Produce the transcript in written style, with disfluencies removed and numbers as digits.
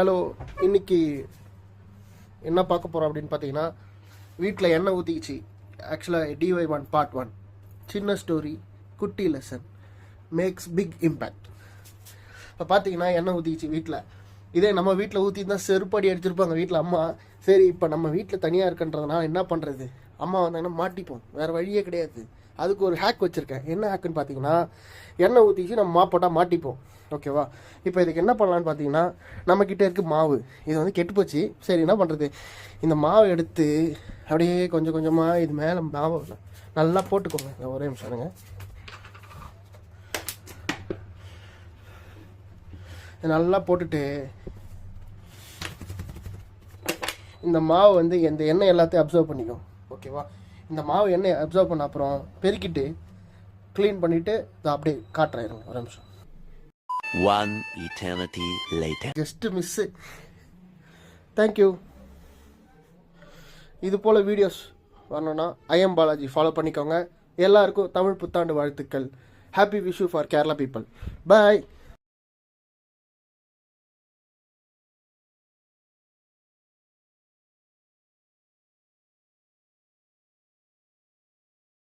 Hello, இன்னைக்கு என்ன பார்க்க போகிறோம் அப்படின்னு பார்த்தீங்கன்னா, வீட்டில் எண்ணெய் ஊற்றிக்கிச்சு. ஆக்சுவலாக DIY பார்ட் 1, சின்ன ஸ்டோரி, குட்டி லெசன் மேக்ஸ் பிக் இம்பேக்ட். இப்போ பார்த்தீங்கன்னா எண்ணெய் ஊற்றிக்கிச்சு வீட்டில். இதே நம்ம வீட்டில் ஊற்றி தான் செருப்படி அடிச்சிருப்பாங்க வீட்டில் அம்மா. சரி, இப்போ நம்ம வீட்டில் தனியாக இருக்குன்றதுனால என்ன பண்ணுறது, அம்மா வந்தாங்கன்னா மாட்டிப்போம், வேறு வழியே கிடையாது. அதுக்கு ஒரு ஹேக் வச்சுருக்கேன். என்ன ஹேக்குன்னு பார்த்தீங்கன்னா, எண்ணெய் ஊற்றிச்சு நம்ம போட்டால் மாட்டிப்போம். ஓகேவா? இப்போ இதுக்கு என்ன பண்ணலான்னு பார்த்தீங்கன்னா, நம்மக்கிட்ட இருக்குது மாவு. இது வந்து கெட்டு போச்சு. சரி, என்ன பண்ணுறது, இந்த மாவை எடுத்து அப்படியே கொஞ்சம் கொஞ்சமாக இது மேலே மாவை நல்லா போட்டுக்கோங்க. ஒரே நிமிஷம் இருங்க. நல்லா போட்டுட்டு இந்த மாவு வந்து இந்த எண்ணெய் எல்லாத்தையும் அப்சர்வ் பண்ணிக்கும். ஓகேவா? இந்த மாவு எண்ணெய் அப்சர்வ் பண்ண அப்புறம் பெருக்கிட்டு க்ளீன் பண்ணிவிட்டு இதை அப்படியே காட்டுறாயிருங்க. ஒரு நிமிஷம். One eternity later. Just miss. Thank you. இது போல் வீடியோஸ் வரணும்னா ஐஎம் பாலாஜி ஃபாலோ பண்ணிக்கோங்க. எல்லாருக்கும் தமிழ் புத்தாண்டு வாழ்த்துக்கள். Happy Vishu for Kerala people. Bye.